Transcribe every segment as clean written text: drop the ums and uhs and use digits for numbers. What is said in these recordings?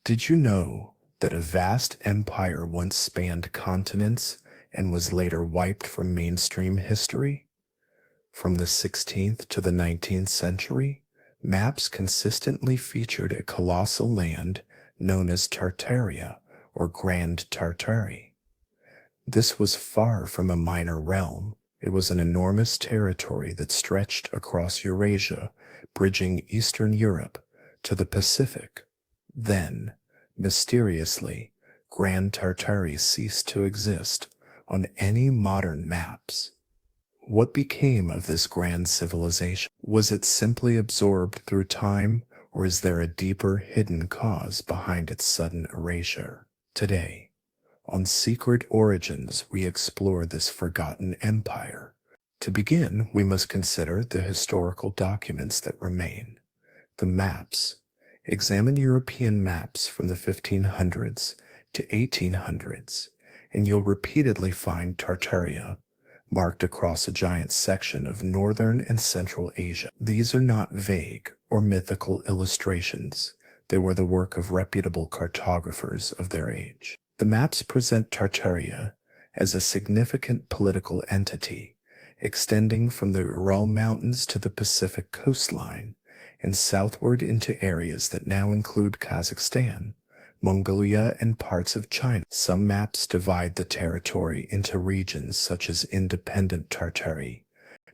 Did you know that a vast empire once spanned continents and was later wiped from mainstream history? From the 16th to the 19th century, maps consistently featured a colossal land known as Tartaria or Grand Tartary. This was far from a minor realm. It was an enormous territory that stretched across Eurasia, bridging Eastern Europe to the Pacific. Then, mysteriously, Grand Tartary ceased to exist on any modern maps. What became of this grand civilization? Was it simply absorbed through time, or is there a deeper hidden cause behind its sudden erasure? Today, on Secret Origins, we explore this forgotten empire. To begin, we must consider the historical documents that remain. The maps. Examine European maps from the 1500s to 1800s, and you'll repeatedly find Tartaria marked across a giant section of northern and central Asia. These are not vague or mythical illustrations. They were the work of reputable cartographers of their age. The maps present Tartaria as a significant political entity, extending from the Ural Mountains to the Pacific coastline and southward into areas that now include Kazakhstan, Mongolia, and parts of China. Some maps divide the territory into regions such as Independent Tartary,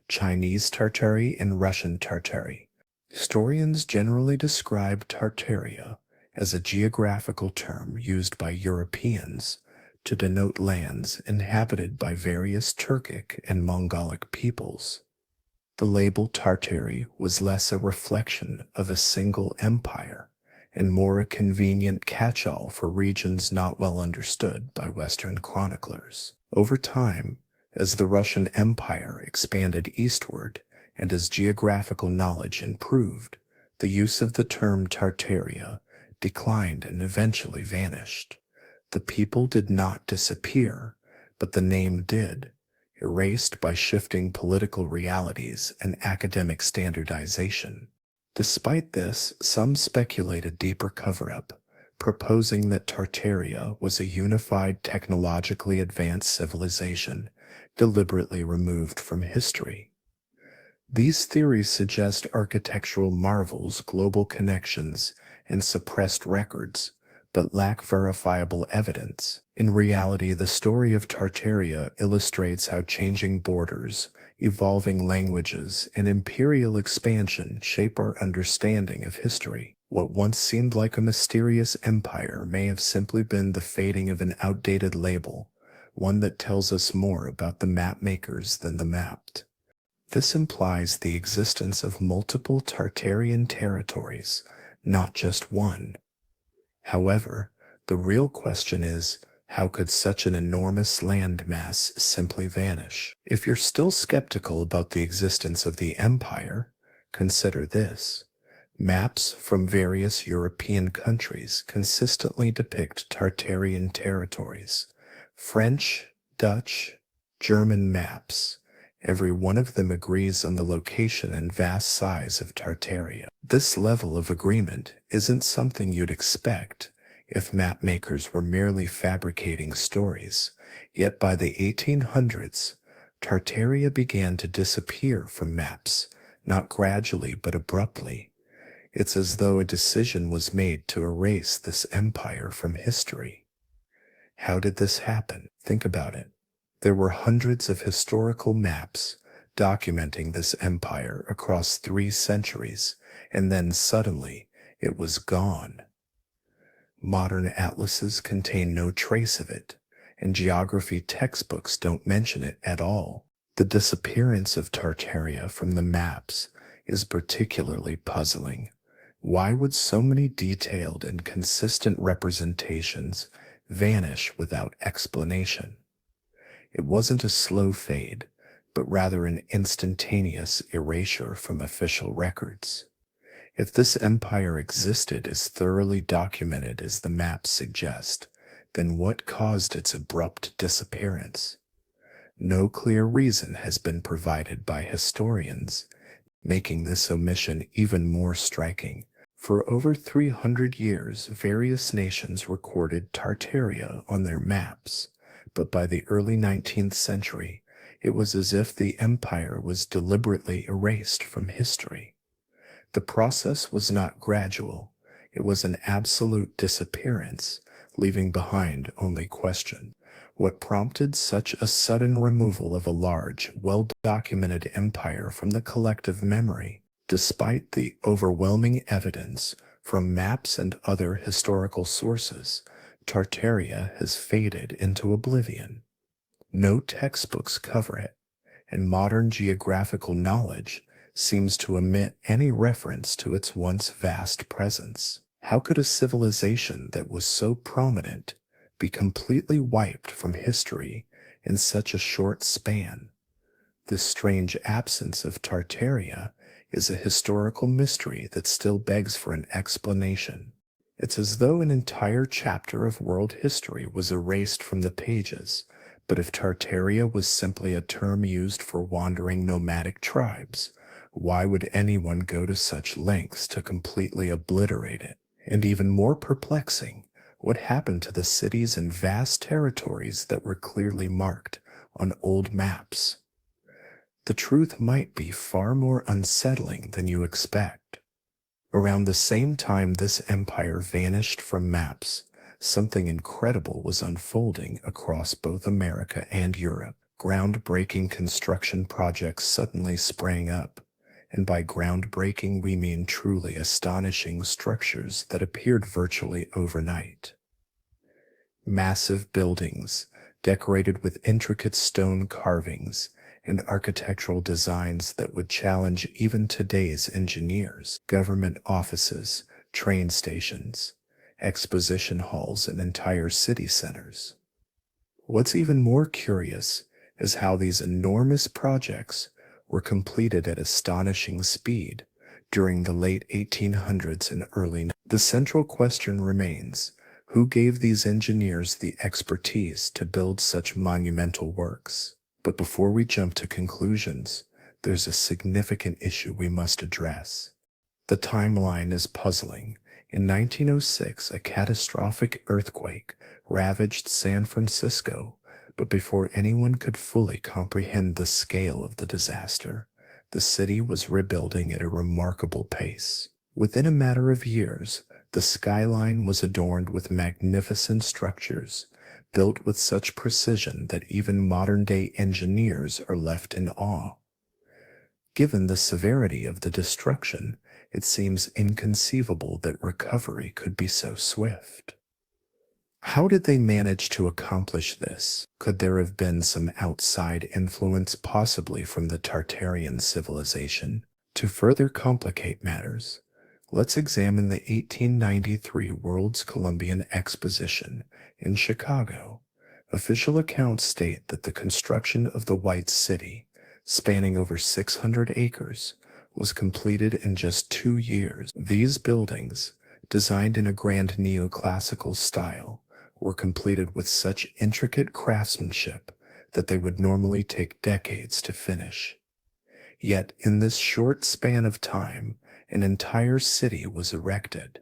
Chinese Tartary, and Russian Tartary. Historians generally describe Tartaria as a geographical term used by Europeans to denote lands inhabited by various Turkic and Mongolic peoples. The label Tartary was less a reflection of a single empire and more a convenient catch-all for regions not well understood by Western chroniclers. Over time, as the Russian Empire expanded eastward and as geographical knowledge improved, the use of the term Tartaria declined and eventually vanished. The people did not disappear, but the name did, erased by shifting political realities and academic standardization. Despite this, some speculate a deeper cover-up, proposing that Tartaria was a unified, technologically advanced civilization deliberately removed from history. These theories suggest architectural marvels, global connections, and suppressed records, but lack verifiable evidence. In reality, the story of Tartaria illustrates how changing borders, evolving languages, and imperial expansion shape our understanding of history. What once seemed like a mysterious empire may have simply been the fading of an outdated label, one that tells us more about the map makers than the mapped. This implies the existence of multiple Tartarian territories, not just one. However, the real question is, how could such an enormous landmass simply vanish? If you're still skeptical about the existence of the empire, consider this. Maps from various European countries consistently depict Tartarian territories. French, Dutch, German maps. Every one of them agrees on the location and vast size of Tartaria. This level of agreement isn't something you'd expect if map makers were merely fabricating stories. Yet by the 1800s, Tartaria began to disappear from maps, not gradually but abruptly. It's as though a decision was made to erase this empire from history. How did this happen? Think about it. There were hundreds of historical maps documenting this empire across 3 centuries, and then suddenly it was gone. Modern atlases contain no trace of it, and geography textbooks don't mention it at all. The disappearance of Tartaria from the maps is particularly puzzling. Why would so many detailed and consistent representations vanish without explanation? It wasn't a slow fade, but rather an instantaneous erasure from official records. If this empire existed as thoroughly documented as the maps suggest, then what caused its abrupt disappearance? No clear reason has been provided by historians, making this omission even more striking. For over 300 years, various nations recorded Tartaria on their maps, but by the early 19th century, it was as if the empire was deliberately erased from history. The process was not gradual, it was an absolute disappearance, leaving behind only question. What prompted such a sudden removal of a large, well-documented empire from the collective memory? Despite the overwhelming evidence from maps and other historical sources, Tartaria has faded into oblivion. No textbooks cover it, and modern geographical knowledge seems to omit any reference to its once vast presence. How could a civilization that was so prominent be completely wiped from history in such a short span? This strange absence of Tartaria is a historical mystery that still begs for an explanation. It's as though an entire chapter of world history was erased from the pages, but if Tartaria was simply a term used for wandering nomadic tribes, why would anyone go to such lengths to completely obliterate it? And even more perplexing, what happened to the cities and vast territories that were clearly marked on old maps? The truth might be far more unsettling than you expect. Around the same time this empire vanished from maps, something incredible was unfolding across both America and Europe. Groundbreaking construction projects suddenly sprang up, and by groundbreaking we mean truly astonishing structures that appeared virtually overnight. Massive buildings, decorated with intricate stone carvings, and architectural designs that would challenge even today's engineers. Government offices, train stations, exposition halls, and entire city centers. What's even more curious is how these enormous projects were completed at astonishing speed during the late 1800s and early. The central question remains, who gave these engineers the expertise to build such monumental works? But before we jump to conclusions, there's a significant issue we must address. The timeline is puzzling. In 1906, a catastrophic earthquake ravaged San Francisco, but before anyone could fully comprehend the scale of the disaster, the city was rebuilding at a remarkable pace. Within a matter of years, the skyline was adorned with magnificent structures, built with such precision that even modern-day engineers are left in awe. Given the severity of the destruction, it seems inconceivable that recovery could be so swift. How did they manage to accomplish this? Could there have been some outside influence, possibly from the Tartarian civilization? To further complicate matters, let's examine the 1893 World's Columbian Exposition in Chicago. Official accounts state that the construction of the White City, spanning over 600 acres, was completed in just 2 years. These buildings, designed in a grand neoclassical style, were completed with such intricate craftsmanship that they would normally take decades to finish. Yet, in this short span of time, an entire city was erected.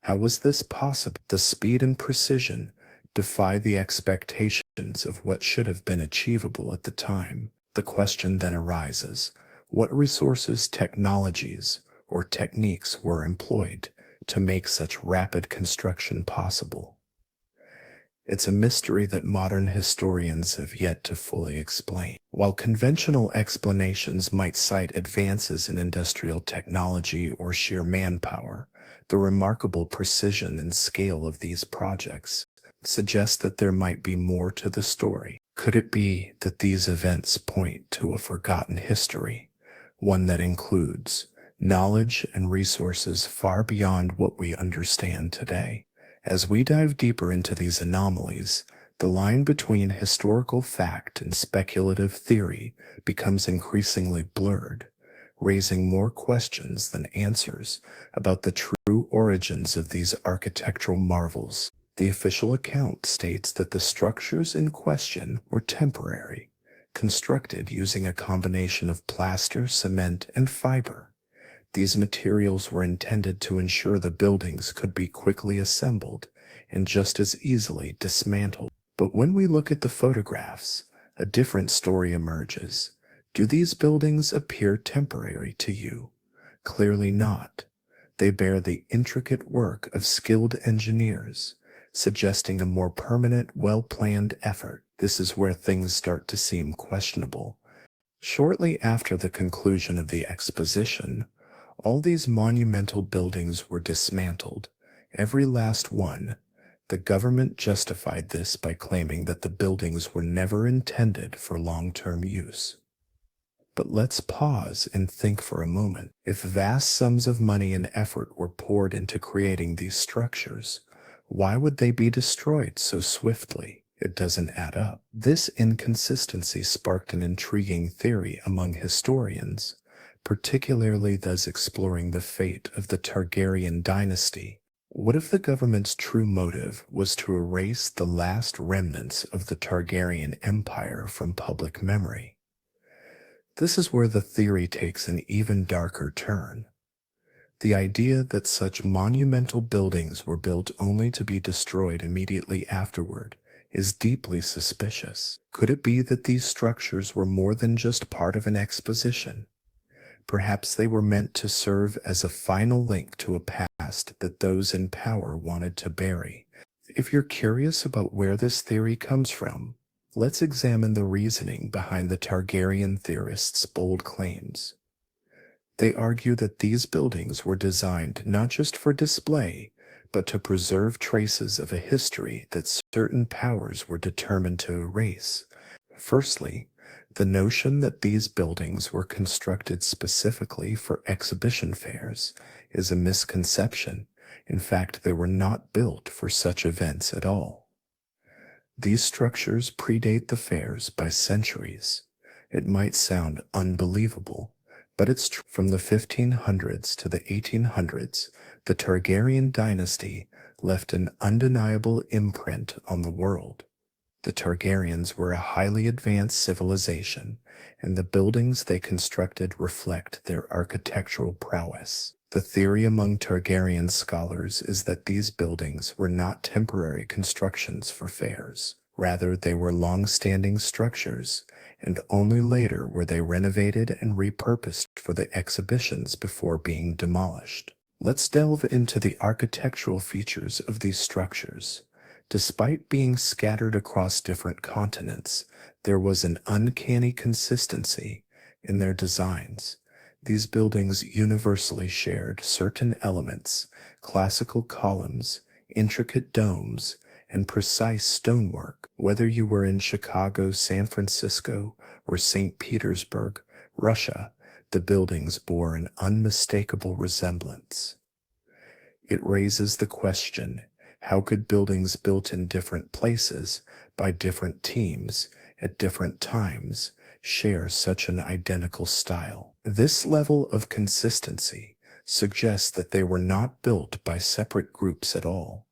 How was this possible? The speed and precision defy the expectations of what should have been achievable at the time. The question then arises, what resources, technologies, or techniques were employed to make such rapid construction possible? It's a mystery that modern historians have yet to fully explain. While conventional explanations might cite advances in industrial technology or sheer manpower, the remarkable precision and scale of these projects suggests that there might be more to the story. Could it be that these events point to a forgotten history, one that includes knowledge and resources far beyond what we understand today? As we dive deeper into these anomalies, the line between historical fact and speculative theory becomes increasingly blurred, raising more questions than answers about the true origins of these architectural marvels. The official account states that the structures in question were temporary, constructed using a combination of plaster, cement, and fiber. These materials were intended to ensure the buildings could be quickly assembled and just as easily dismantled. But when we look at the photographs, a different story emerges. Do these buildings appear temporary to you? Clearly not. They bear the intricate work of skilled engineers, suggesting a more permanent, well-planned effort. This is where things start to seem questionable. Shortly after the conclusion of the exposition, all these monumental buildings were dismantled, every last one. The government justified this by claiming that the buildings were never intended for long-term use. But let's pause and think for a moment. If vast sums of money and effort were poured into creating these structures, why would they be destroyed so swiftly? It doesn't add up. This inconsistency sparked an intriguing theory among historians, particularly those exploring the fate of the Targaryen dynasty. What if the government's true motive was to erase the last remnants of the Targaryen Empire from public memory? This is where the theory takes an even darker turn. The idea that such monumental buildings were built only to be destroyed immediately afterward is deeply suspicious. Could it be that these structures were more than just part of an exposition? Perhaps they were meant to serve as a final link to a past that those in power wanted to bury. If you're curious about where this theory comes from, let's examine the reasoning behind the Targaryen theorists' bold claims. They argue that these buildings were designed not just for display, but to preserve traces of a history that certain powers were determined to erase. Firstly, the notion that these buildings were constructed specifically for exhibition fairs is a misconception. In fact, they were not built for such events at all. These structures predate the fairs by centuries. It might sound unbelievable, but it's true. From the 1500s to the 1800s, the Targaryen dynasty left an undeniable imprint on the world. The Targaryens were a highly advanced civilization, and the buildings they constructed reflect their architectural prowess. The theory among Targaryen scholars is that these buildings were not temporary constructions for fairs. Rather, they were long-standing structures, and only later were they renovated and repurposed for the exhibitions before being demolished. Let's delve into the architectural features of these structures. Despite being scattered across different continents, there was an uncanny consistency in their designs. These buildings universally shared certain elements: classical columns, intricate domes, and precise stonework. Whether you were in Chicago, San Francisco, or St. Petersburg, Russia, the buildings bore an unmistakable resemblance. It raises the question: how could buildings built in different places by different teams at different times share such an identical style? This level of consistency suggests that they were not built by separate groups at all,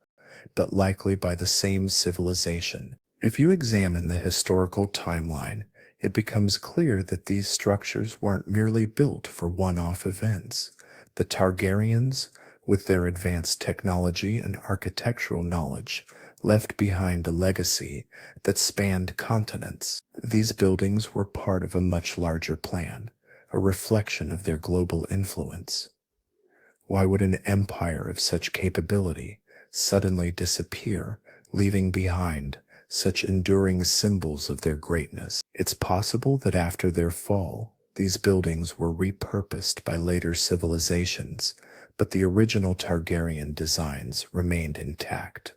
but likely by the same civilization. If you examine the historical timeline, it becomes clear that these structures weren't merely built for one-off events. The Targaryens, with their advanced technology and architectural knowledge, left behind a legacy that spanned continents. These buildings were part of a much larger plan, a reflection of their global influence. Why would an empire of such capability suddenly disappear, leaving behind such enduring symbols of their greatness? It's possible that after their fall, these buildings were repurposed by later civilizations, but the original Targaryen designs remained intact.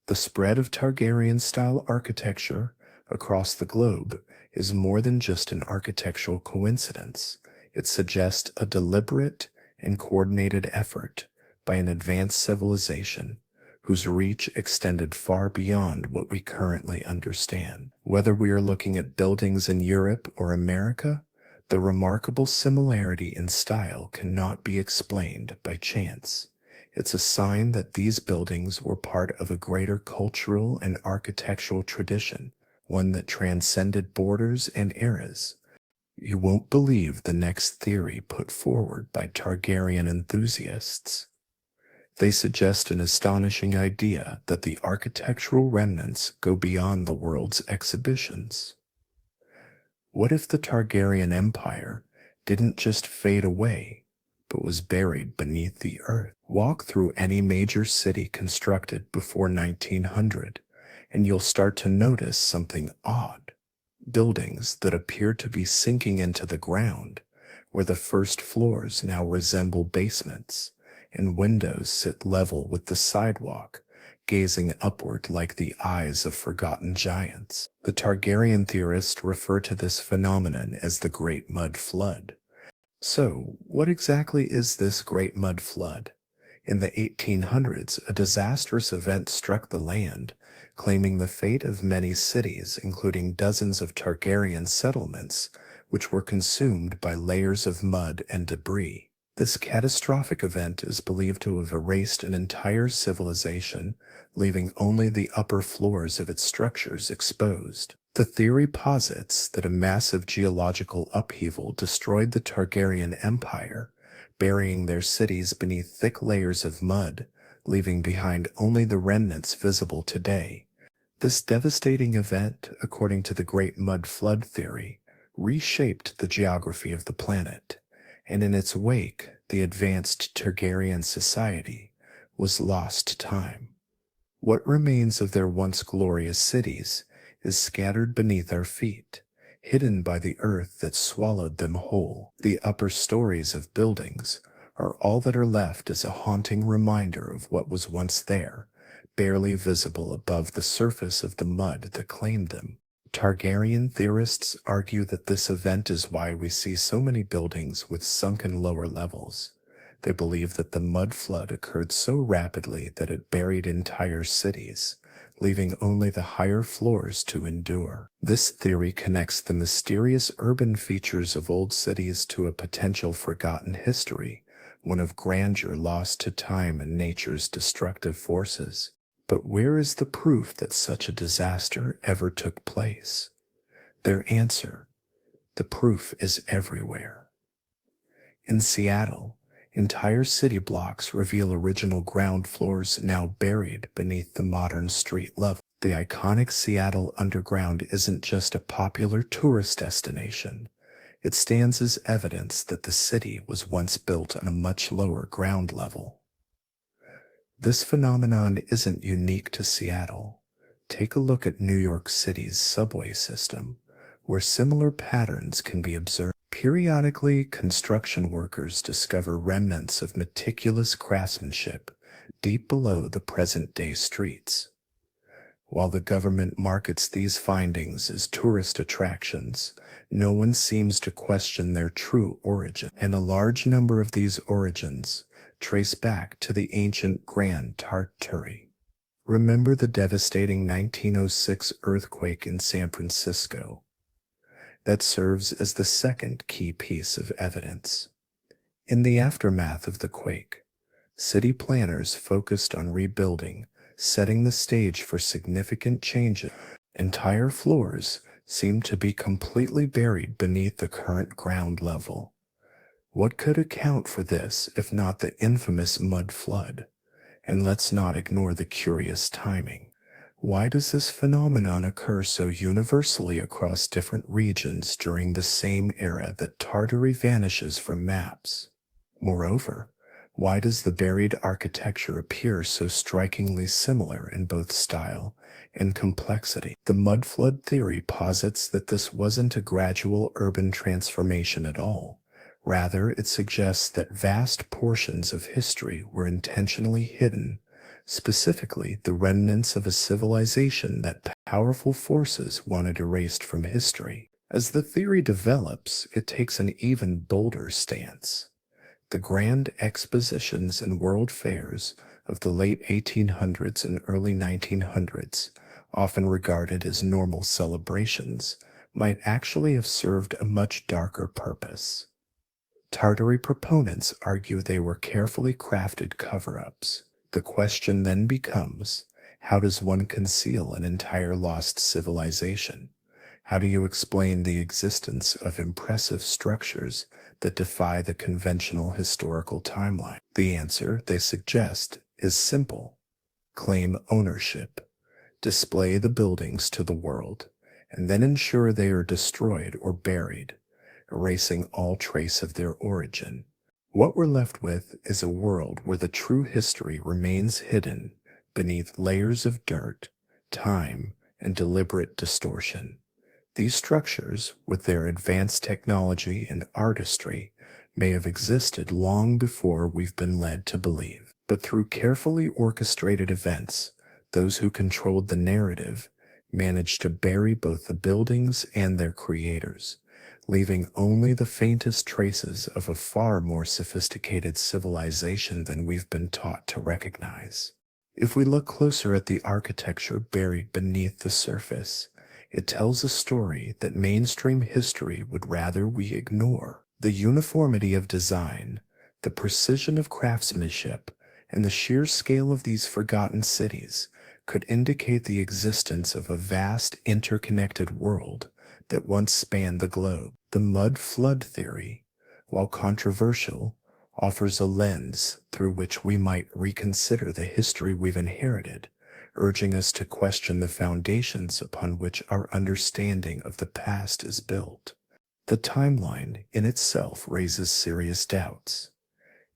The spread of Targaryen-style architecture across the globe is more than just an architectural coincidence. It suggests a deliberate and coordinated effort by an advanced civilization whose reach extended far beyond what we currently understand. Whether we are looking at buildings in Europe or America, the remarkable similarity in style cannot be explained by chance. It's a sign that these buildings were part of a greater cultural and architectural tradition, one that transcended borders and eras. You won't believe the next theory put forward by Targaryen enthusiasts. They suggest an astonishing idea that the architectural remnants go beyond the world's exhibitions. What if the Targaryen Empire didn't just fade away, but was buried beneath the earth? Walk through any major city constructed before 1900, and you'll start to notice something odd. Buildings that appear to be sinking into the ground, where the first floors now resemble basements, and windows sit level with the sidewalk, gazing upward like the eyes of forgotten giants. The Targaryen theorists refer to this phenomenon as the Great Mud Flood. So, what exactly is this Great Mud Flood? In the 1800s, a disastrous event struck the land, claiming the fate of many cities, including dozens of Targaryen settlements, which were consumed by layers of mud and debris. This catastrophic event is believed to have erased an entire civilization, leaving only the upper floors of its structures exposed. The theory posits that a massive geological upheaval destroyed the Targaryen Empire, burying their cities beneath thick layers of mud, leaving behind only the remnants visible today. This devastating event, according to the Great Mud Flood theory, reshaped the geography of the planet, and in its wake, the advanced Targaryen society was lost to time. What remains of their once glorious cities is scattered beneath our feet, hidden by the earth that swallowed them whole. The upper stories of buildings are all that are left as a haunting reminder of what was once there, barely visible above the surface of the mud that claimed them. Targaryen theorists argue that this event is why we see so many buildings with sunken lower levels. They believe that the mud flood occurred so rapidly that it buried entire cities, leaving only the higher floors to endure. This theory connects the mysterious urban features of old cities to a potential forgotten history, one of grandeur lost to time and nature's destructive forces. But where is the proof that such a disaster ever took place? Their answer: the proof is everywhere. In Seattle, entire city blocks reveal original ground floors now buried beneath the modern street level. The iconic Seattle Underground isn't just a popular tourist destination. It stands as evidence that the city was once built on a much lower ground level. This phenomenon isn't unique to Seattle. Take a look at New York City's subway system, where similar patterns can be observed. Periodically, construction workers discover remnants of meticulous craftsmanship deep below the present-day streets. While the government markets these findings as tourist attractions, no one seems to question their true origin, and a large number of these origins trace back to the ancient Grand Tartary. Remember the devastating 1906 earthquake in San Francisco? That serves as the second key piece of evidence. In the aftermath of the quake, city planners focused on rebuilding, setting the stage for significant changes. Entire floors seem to be completely buried beneath the current ground level. What could account for this if not the infamous mud flood? And let's not ignore the curious timing. Why does this phenomenon occur so universally across different regions during the same era that Tartary vanishes from maps? Moreover, why does the buried architecture appear so strikingly similar in both style and complexity? The mud flood theory posits that this wasn't a gradual urban transformation at all. Rather, it suggests that vast portions of history were intentionally hidden, specifically the remnants of a civilization that powerful forces wanted erased from history. As the theory develops, it takes an even bolder stance. The grand expositions and world fairs of the late 1800s and early 1900s, often regarded as normal celebrations, might actually have served a much darker purpose. Tartary proponents argue they were carefully crafted cover-ups. The question then becomes, how does one conceal an entire lost civilization? How do you explain the existence of impressive structures that defy the conventional historical timeline? The answer they suggest is simple. Claim ownership. Display the buildings to the world, and then ensure they are destroyed or buried, erasing all trace of their origin. What we're left with is a world where the true history remains hidden beneath layers of dirt, time, and deliberate distortion. These structures, with their advanced technology and artistry, may have existed long before we've been led to believe. But through carefully orchestrated events, those who controlled the narrative managed to bury both the buildings and their creators, leaving only the faintest traces of a far more sophisticated civilization than we've been taught to recognize. If we look closer at the architecture buried beneath the surface, it tells a story that mainstream history would rather we ignore. The uniformity of design, the precision of craftsmanship, and the sheer scale of these forgotten cities could indicate the existence of a vast interconnected world that once spanned the globe. The mud flood theory, while controversial, offers a lens through which we might reconsider the history we've inherited, urging us to question the foundations upon which our understanding of the past is built. The timeline in itself raises serious doubts.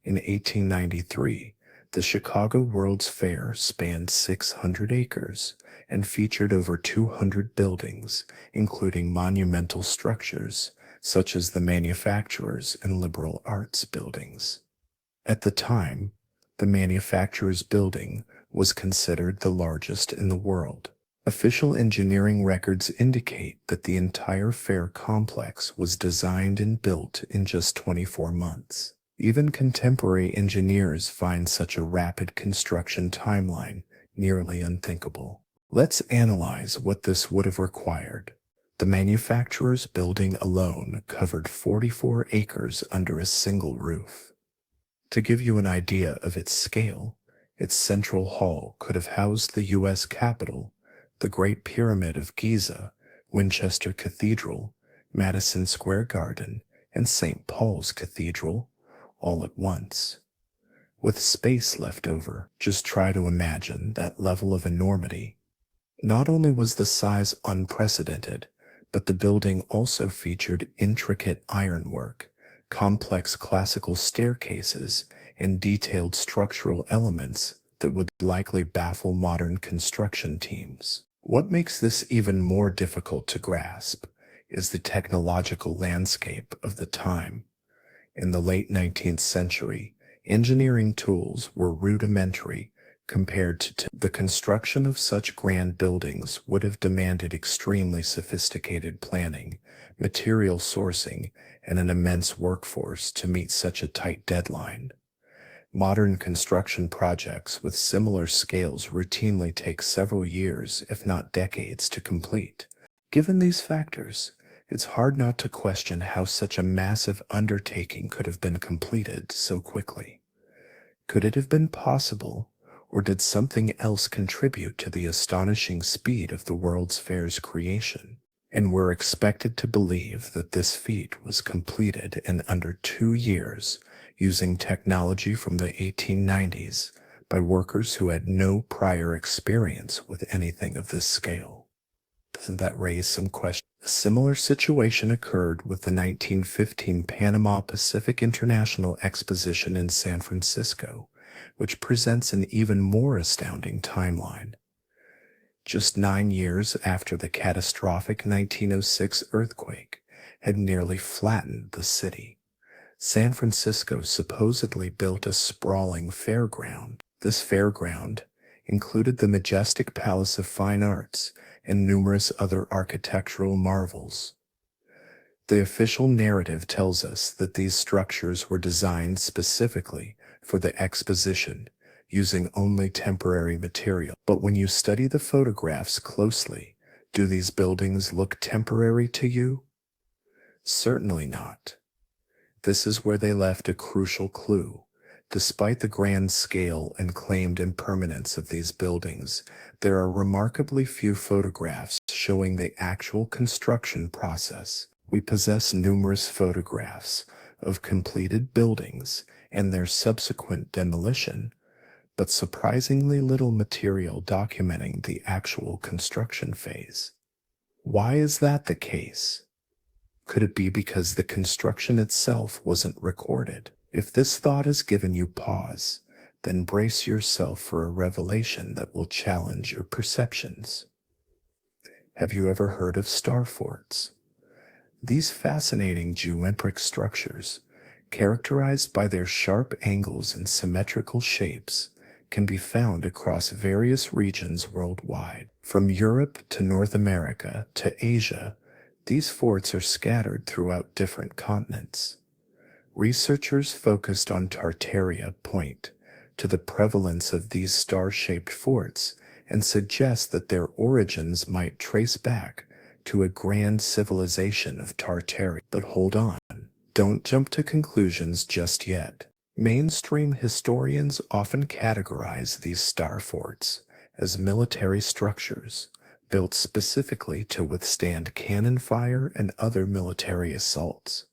In 1893, the Chicago World's Fair spanned 600 acres and featured over 200 buildings, including monumental structures such as the Manufacturers and Liberal Arts buildings. At the time, the Manufacturers building was considered the largest in the world. Official engineering records indicate that the entire fair complex was designed and built in just 24 months. Even contemporary engineers find such a rapid construction timeline nearly unthinkable. Let's analyze what this would have required. The Manufacturers building alone covered 44 acres under a single roof. To give you an idea of its scale, its central hall could have housed the U.S. Capitol, the Great Pyramid of Giza, Winchester Cathedral, Madison Square Garden, and St. Paul's Cathedral, all at once. With space left over, just try to imagine that level of enormity. Not only was the size unprecedented, but the building also featured intricate ironwork, complex classical staircases, and detailed structural elements that would likely baffle modern construction teams. What makes this even more difficult to grasp is the technological landscape of the time. In the late 19th century, engineering tools were rudimentary compared to the construction of such grand buildings would have demanded extremely sophisticated planning, material sourcing, and an immense workforce to meet such a tight deadline. Modern construction projects with similar scales routinely take several years, if not decades, to complete. Given these factors, it's hard not to question how such a massive undertaking could have been completed so quickly. Could it have been possible, or did something else contribute to the astonishing speed of the World's Fair's creation? And we're expected to believe that this feat was completed in under 2 years using technology from the 1890s by workers who had no prior experience with anything of this scale. Doesn't that raise some questions? A similar situation occurred with the 1915 Panama Pacific International Exposition in San Francisco, which presents an even more astounding timeline. Just 9 years after the catastrophic 1906 earthquake had nearly flattened the city, San Francisco supposedly built a sprawling fairground. This fairground included the majestic Palace of Fine Arts and numerous other architectural marvels. The official narrative tells us that these structures were designed specifically for the exposition, using only temporary material. But when you study the photographs closely, do these buildings look temporary to you? Certainly not. This is where they left a crucial clue. Despite the grand scale and claimed impermanence of these buildings, there are remarkably few photographs showing the actual construction process. We possess numerous photographs of completed buildings and their subsequent demolition, but surprisingly little material documenting the actual construction phase. Why is that the case? Could it be because the construction itself wasn't recorded? If this thought has given you pause, then brace yourself for a revelation that will challenge your perceptions. Have you ever heard of star forts? These fascinating geometric structures, characterized by their sharp angles and symmetrical shapes, can be found across various regions worldwide. From Europe to North America to Asia, these forts are scattered throughout different continents. Researchers focused on Tartaria point to the prevalence of these star-shaped forts and suggest that their origins might trace back to a grand civilization of Tartaria. But hold on, don't jump to conclusions just yet. Mainstream historians often categorize these star forts as military structures built specifically to withstand cannon fire and other military assaults.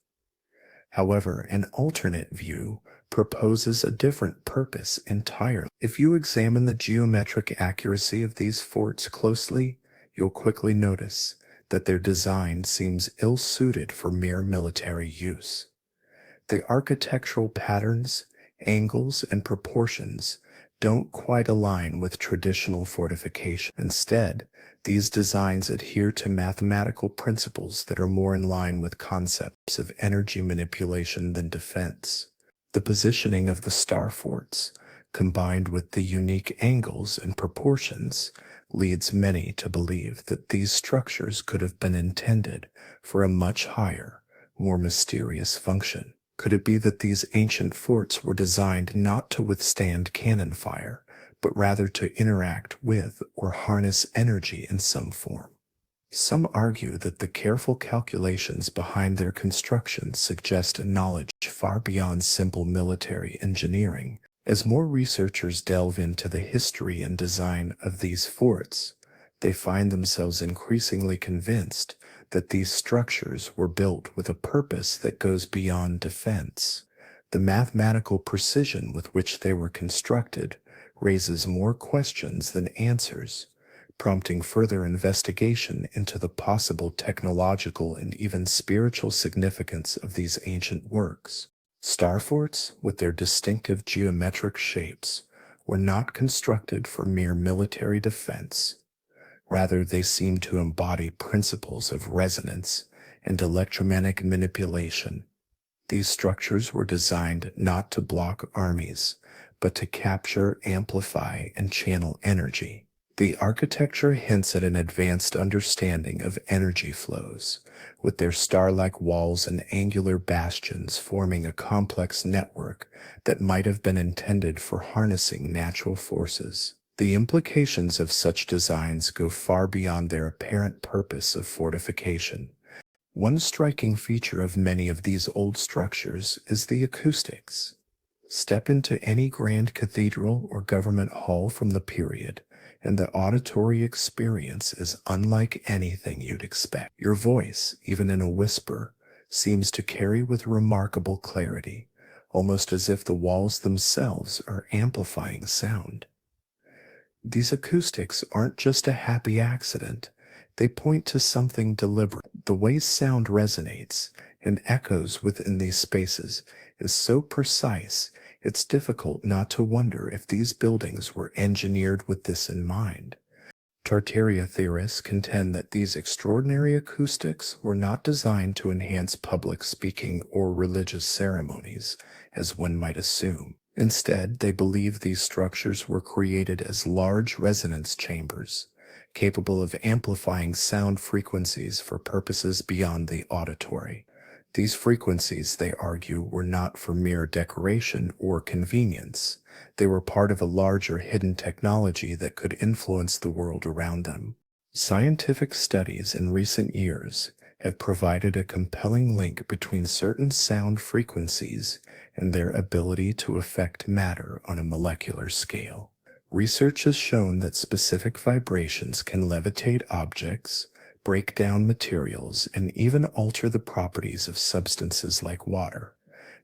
However, an alternate view proposes a different purpose entirely. If you examine the geometric accuracy of these forts closely, you'll quickly notice that their design seems ill-suited for mere military use. The architectural patterns, angles, and proportions don't quite align with traditional fortification. Instead, these designs adhere to mathematical principles that are more in line with concepts of energy manipulation than defense. The positioning of the star forts, combined with the unique angles and proportions, leads many to believe that these structures could have been intended for a much higher, more mysterious function. Could it be that these ancient forts were designed not to withstand cannon fire, but rather to interact with or harness energy in some form? Some argue that the careful calculations behind their construction suggest a knowledge far beyond simple military engineering. As more researchers delve into the history and design of these forts, they find themselves increasingly convinced that these structures were built with a purpose that goes beyond defense. The mathematical precision with which they were constructed raises more questions than answers, prompting further investigation into the possible technological and even spiritual significance of these ancient works. Star forts, with their distinctive geometric shapes, were not constructed for mere military defense. Rather, they seem to embody principles of resonance and electromagnetic manipulation. These structures were designed not to block armies, but to capture, amplify, and channel energy. The architecture hints at an advanced understanding of energy flows, with their star-like walls and angular bastions forming a complex network that might have been intended for harnessing natural forces. The implications of such designs go far beyond their apparent purpose of fortification. One striking feature of many of these old structures is the acoustics. Step into any grand cathedral or government hall from the period, and the auditory experience is unlike anything you'd expect. Your voice, even in a whisper, seems to carry with remarkable clarity, almost as if the walls themselves are amplifying sound. These acoustics aren't just a happy accident. They point to something deliberate. The way sound resonates and echoes within these spaces is so precise, it's difficult not to wonder if these buildings were engineered with this in mind. Tartaria theorists contend that these extraordinary acoustics were not designed to enhance public speaking or religious ceremonies, as one might assume. Instead, they believe these structures were created as large resonance chambers, capable of amplifying sound frequencies for purposes beyond the auditory. These frequencies, they argue, were not for mere decoration or convenience. They were part of a larger hidden technology that could influence the world around them. Scientific studies in recent years have provided a compelling link between certain sound frequencies and their ability to affect matter on a molecular scale. Research has shown that specific vibrations can levitate objects, break down materials, and even alter the properties of substances like water.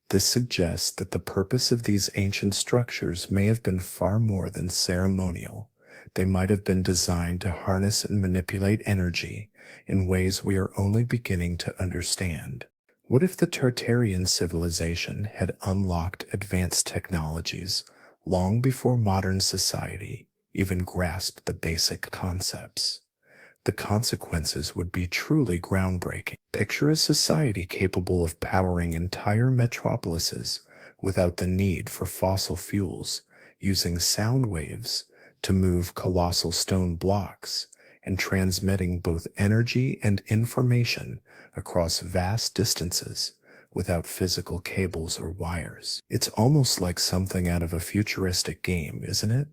This suggests that the purpose of these ancient structures may have been far more than ceremonial. They might have been designed to harness and manipulate energy in ways we are only beginning to understand. What if the Tartarian civilization had unlocked advanced technologies long before modern society even grasped the basic concepts? The consequences would be truly groundbreaking. Picture a society capable of powering entire metropolises without the need for fossil fuels, using sound waves to move colossal stone blocks, and transmitting both energy and information across vast distances without physical cables or wires. It's almost like something out of a futuristic game, isn't it?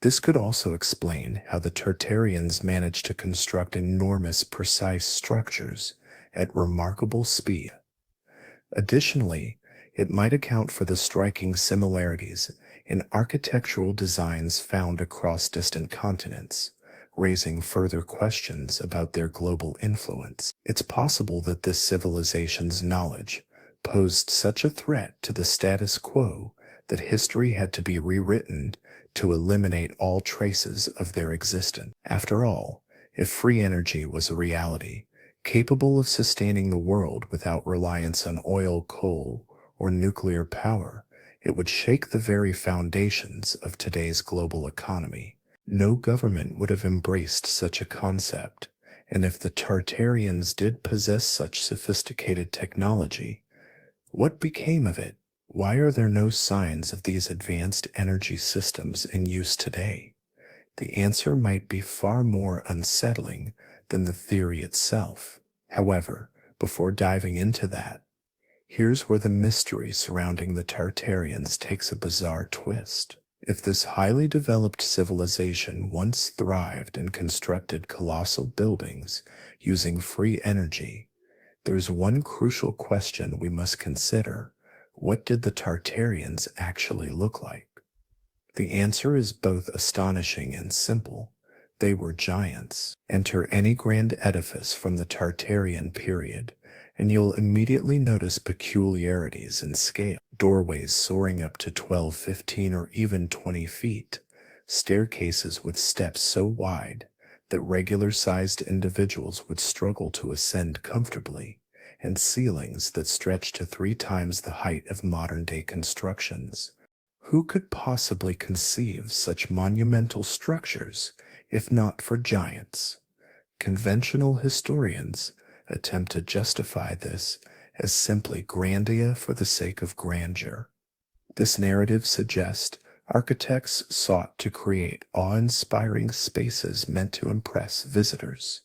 This could also explain how the Tartarians managed to construct enormous, precise structures at remarkable speed. Additionally, it might account for the striking similarities in architectural designs found across distant continents, raising further questions about their global influence. It's possible that this civilization's knowledge posed such a threat to the status quo that history had to be rewritten to eliminate all traces of their existence. After all, if free energy was a reality, capable of sustaining the world without reliance on oil, coal, or nuclear power, it would shake the very foundations of today's global economy. No government would have embraced such a concept, and if the Tartarians did possess such sophisticated technology, what became of it? Why are there no signs of these advanced energy systems in use today? The answer might be far more unsettling than the theory itself. However, before diving into that, here's where the mystery surrounding the Tartarians takes a bizarre twist. If this highly developed civilization once thrived and constructed colossal buildings using free energy, there's one crucial question we must consider. What did the Tartarians actually look like? The answer is both astonishing and simple. They were giants. Enter any grand edifice from the Tartarian period, and you'll immediately notice peculiarities in scale. Doorways soaring up to 12, 15, or even 20 feet, staircases with steps so wide that regular-sized individuals would struggle to ascend comfortably, and ceilings that stretch to 3 times the height of modern-day constructions. Who could possibly conceive such monumental structures if not for giants? Conventional historians attempt to justify this as simply grandeur for the sake of grandeur. This narrative suggests architects sought to create awe-inspiring spaces meant to impress visitors.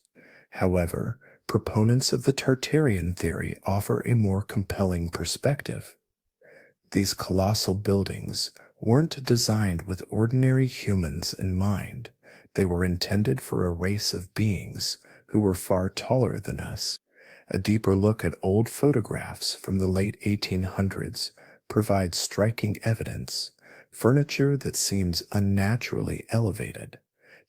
However, proponents of the Tartarian theory offer a more compelling perspective. These colossal buildings weren't designed with ordinary humans in mind. They were intended for a race of beings who were far taller than us. A deeper look at old photographs from the late 1800s provides striking evidence. Furniture that seems unnaturally elevated,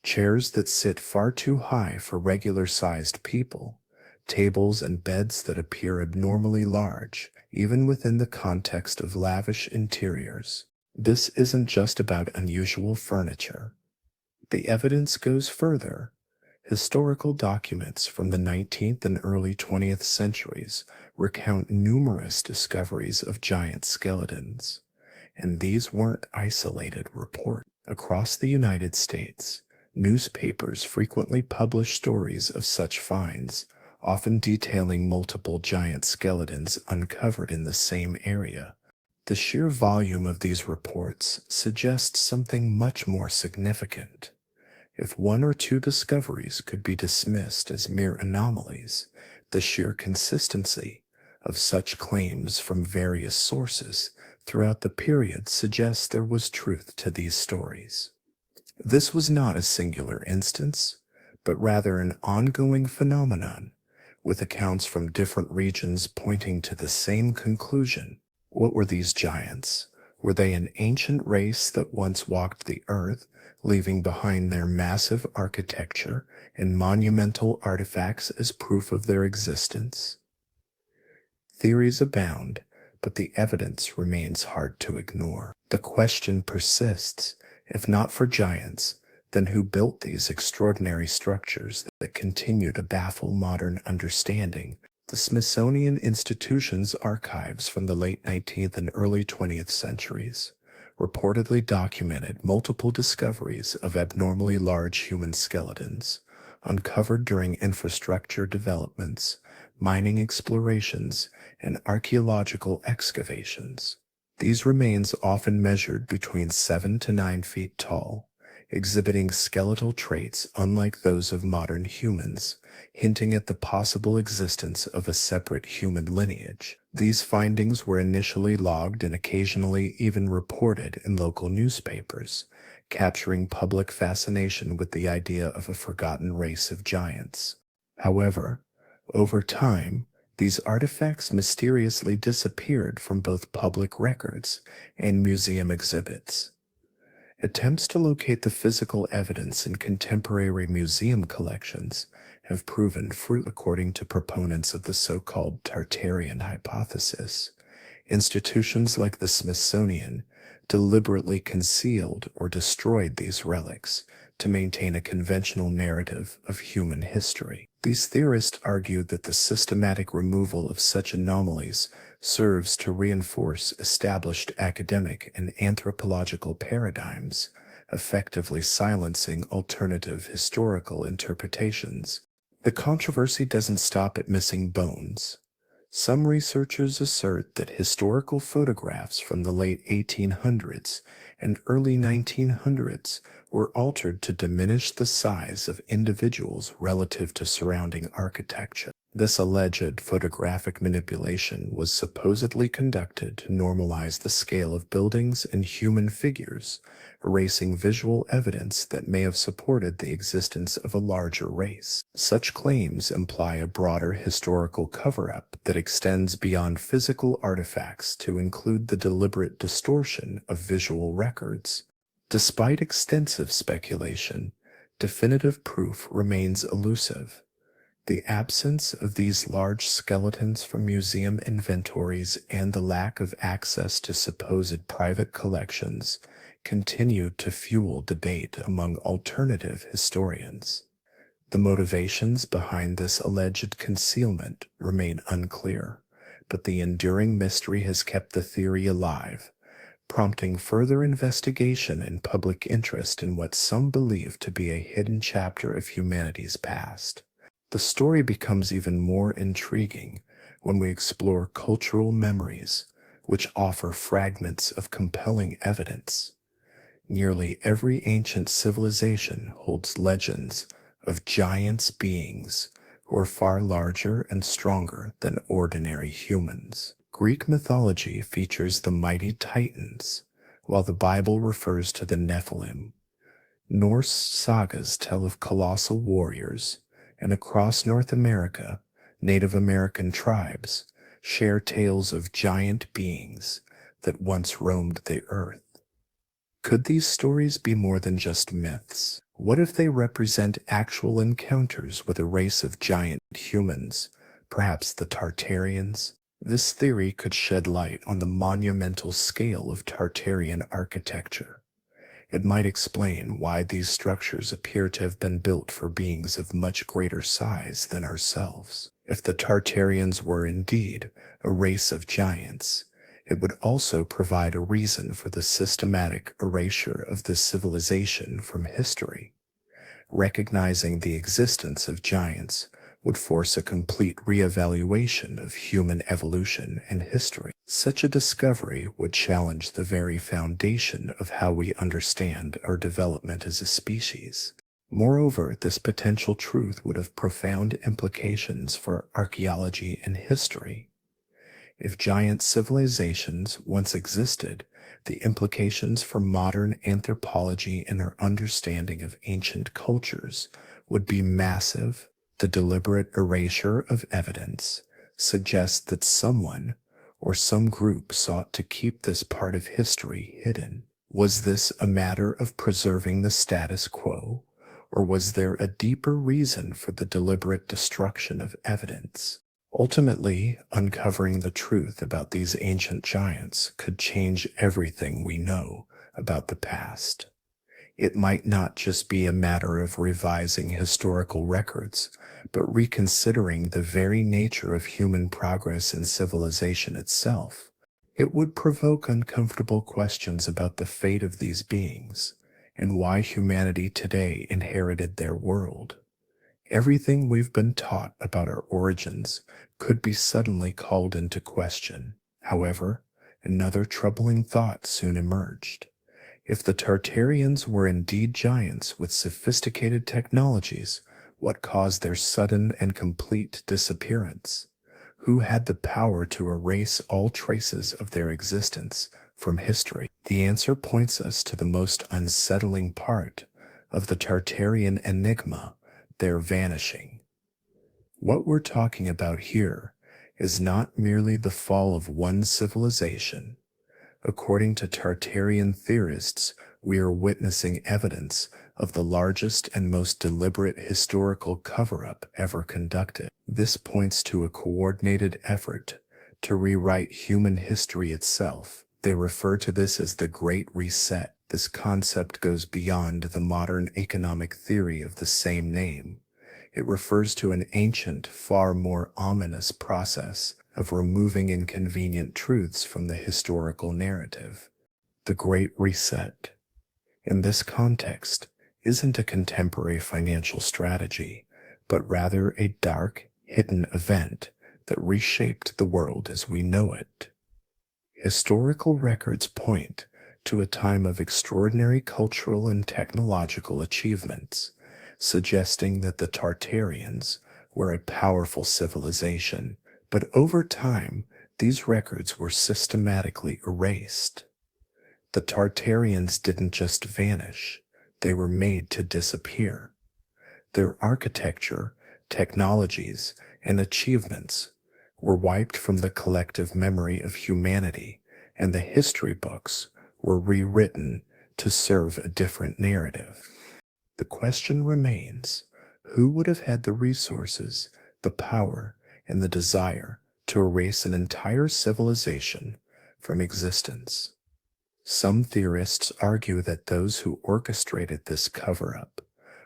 chairs that sit far too high for regular-sized people, tables and beds that appear abnormally large, even within the context of lavish interiors. This isn't just about unusual furniture. The evidence goes further. Historical documents from the 19th and early 20th centuries recount numerous discoveries of giant skeletons, and these weren't isolated reports. Across the United States, newspapers frequently publish stories of such finds, often detailing multiple giant skeletons uncovered in the same area. The sheer volume of these reports suggests something much more significant. If 1 or 2 discoveries could be dismissed as mere anomalies, the sheer consistency of such claims from various sources throughout the period suggests there was truth to these stories. This was not a singular instance, but rather an ongoing phenomenon, with accounts from different regions pointing to the same conclusion. What were these giants? Were they an ancient race that once walked the earth, leaving behind their massive architecture and monumental artifacts as proof of their existence. Theories abound, but the evidence remains hard to ignore. The question persists: if not for giants, then who built these extraordinary structures that continue to baffle modern understanding? The Smithsonian Institution's archives from the late 19th and early 20th centuries reportedly documented multiple discoveries of abnormally large human skeletons, uncovered during infrastructure developments, mining explorations, and archaeological excavations. These remains often measured between 7 to 9 feet tall, exhibiting skeletal traits unlike those of modern humans, hinting at the possible existence of a separate human lineage. These findings were initially logged and occasionally even reported in local newspapers, capturing public fascination with the idea of a forgotten race of giants. However, over time, these artifacts mysteriously disappeared from both public records and museum exhibits. Attempts to locate the physical evidence in contemporary museum collections have proven fruit, according to proponents of the so-called Tartarian hypothesis. Institutions like the Smithsonian deliberately concealed or destroyed these relics to maintain a conventional narrative of human history. These theorists argued that the systematic removal of such anomalies serves to reinforce established academic and anthropological paradigms, effectively silencing alternative historical interpretations. The controversy doesn't stop at missing bones. Some researchers assert that historical photographs from the late 1800s and early 1900s were altered to diminish the size of individuals relative to surrounding architecture. This alleged photographic manipulation was supposedly conducted to normalize the scale of buildings and human figures, erasing visual evidence that may have supported the existence of a larger race. Such claims imply a broader historical cover-up that extends beyond physical artifacts to include the deliberate distortion of visual records. Despite extensive speculation, definitive proof remains elusive. The absence of these large skeletons from museum inventories and the lack of access to supposed private collections continue to fuel debate among alternative historians. The motivations behind this alleged concealment remain unclear, but the enduring mystery has kept the theory alive, prompting further investigation and public interest in what some believe to be a hidden chapter of humanity's past. The story becomes even more intriguing when we explore cultural memories, which offer fragments of compelling evidence. Nearly every ancient civilization holds legends of giants beings who are far larger and stronger than ordinary humans. Greek mythology features the mighty Titans, while the Bible refers to the Nephilim. Norse sagas tell of colossal warriors, and across North America, Native American tribes share tales of giant beings that once roamed the earth. Could these stories be more than just myths? What if they represent actual encounters with a race of giant humans, perhaps the Tartarians? This theory could shed light on the monumental scale of Tartarian architecture. It might explain why these structures appear to have been built for beings of much greater size than ourselves. If the Tartarians were indeed a race of giants, it would also provide a reason for the systematic erasure of this civilization from history. Recognizing the existence of giants would force a complete reevaluation of human evolution and history. Such a discovery would challenge the very foundation of how we understand our development as a species. Moreover, this potential truth would have profound implications for archaeology and history. If giant civilizations once existed, the implications for modern anthropology and our understanding of ancient cultures would be massive. The deliberate erasure of evidence suggests that someone or some group sought to keep this part of history hidden. Was this a matter of preserving the status quo, or was there a deeper reason for the deliberate destruction of evidence? Ultimately, uncovering the truth about these ancient giants could change everything we know about the past. It might not just be a matter of revising historical records, but reconsidering the very nature of human progress and civilization itself. It would provoke uncomfortable questions about the fate of these beings and why humanity today inherited their world. Everything we've been taught about our origins could be suddenly called into question. However, another troubling thought soon emerged. If the Tartarians were indeed giants with sophisticated technologies, what caused their sudden and complete disappearance? Who had the power to erase all traces of their existence from history? The answer points us to the most unsettling part of the Tartarian enigma, their vanishing. What we're talking about here is not merely the fall of one civilization. According to Tartarian theorists, we are witnessing evidence of the largest and most deliberate historical cover-up ever conducted. This points to a coordinated effort to rewrite human history itself. They refer to this as the Great Reset. This concept goes beyond the modern economic theory of the same name. It refers to an ancient, far more ominous process of removing inconvenient truths from the historical narrative. The Great Reset, in this context, isn't a contemporary financial strategy, but rather a dark, hidden event that reshaped the world as we know it. Historical records point to a time of extraordinary cultural and technological achievements, suggesting that the Tartarians were a powerful civilization, but over time, these records were systematically erased. The Tartarians didn't just vanish, they were made to disappear. Their architecture, technologies, and achievements were wiped from the collective memory of humanity, and the history books were rewritten to serve a different narrative. The question remains, who would have had the resources, the power, and the desire to erase an entire civilization from existence? Some theorists argue that those who orchestrated this cover-up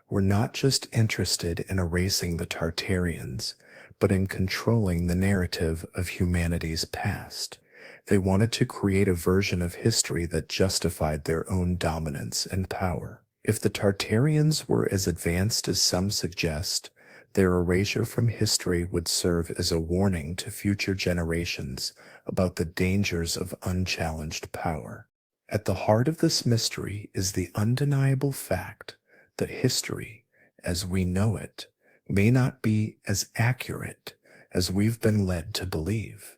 were not just interested in erasing the Tartarians, but in controlling the narrative of humanity's past. They wanted to create a version of history that justified their own dominance and power. If the Tartarians were as advanced as some suggest, their erasure from history would serve as a warning to future generations about the dangers of unchallenged power. At the heart of this mystery is the undeniable fact that history, as we know it, may not be as accurate as we've been led to believe.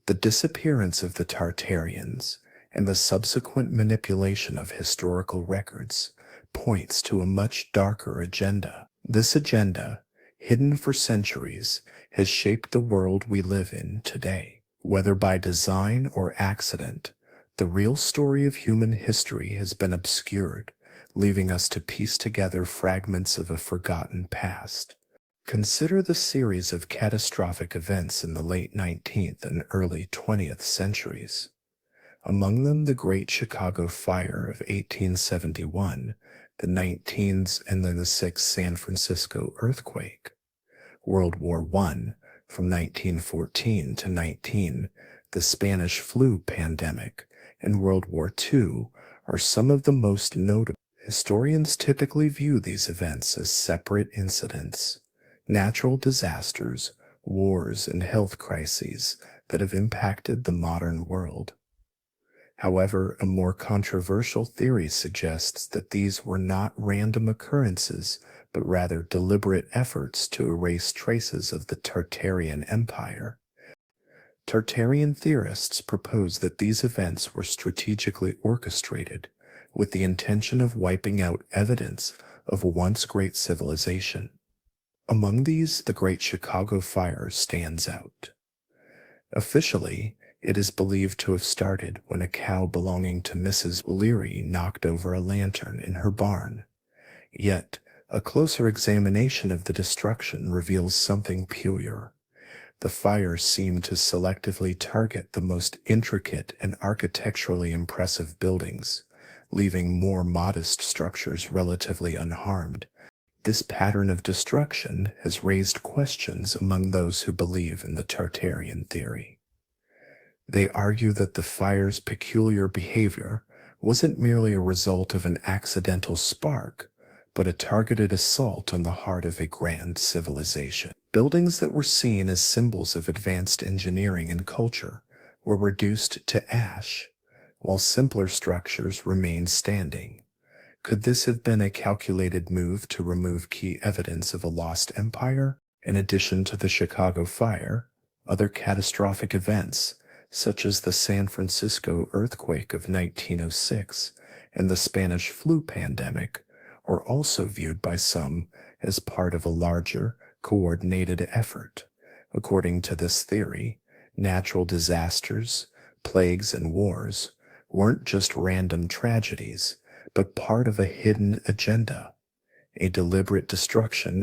The disappearance of the Tartarians and the subsequent manipulation of historical records points to a much darker agenda. This agenda, hidden for centuries, has shaped the world we live in today. Whether by design or accident, the real story of human history has been obscured, leaving us to piece together fragments of a forgotten past. Consider the series of catastrophic events in the late 19th and early 20th centuries. Among them, the Great Chicago Fire of 1871, the 19th and then the 6th San Francisco earthquake, World War I from 1914 to 19, the Spanish flu pandemic, and World War II are some of the most notable. Historians typically view these events as separate incidents, natural disasters, wars, and health crises that have impacted the modern world. However, a more controversial theory suggests that these were not random occurrences, but rather deliberate efforts to erase traces of the Tartarian Empire. Tartarian theorists propose that these events were strategically orchestrated with the intention of wiping out evidence of a once great civilization. Among these, the Great Chicago Fire stands out. Officially, It is believed to have started when a cow belonging to Mrs. Leary knocked over a lantern in her barn. Yet, a closer examination of the destruction reveals something peculiar. The fires seem to selectively target the most intricate and architecturally impressive buildings, leaving more modest structures relatively unharmed. This pattern of destruction has raised questions among those who believe in the Tartarian theory. They argue that the fire's peculiar behavior wasn't merely a result of an accidental spark, but a targeted assault on the heart of a grand civilization. Buildings that were seen as symbols of advanced engineering and culture were reduced to ash, while simpler structures remained standing. Could this have been a calculated move to remove key evidence of a lost empire? In addition to the Chicago fire, other catastrophic events, such as the San Francisco earthquake of 1906 and the Spanish flu pandemic, are also viewed by some as part of a larger, coordinated effort. According to this theory, natural disasters, plagues, and wars weren't just random tragedies, but part of a hidden agenda, a deliberate destruction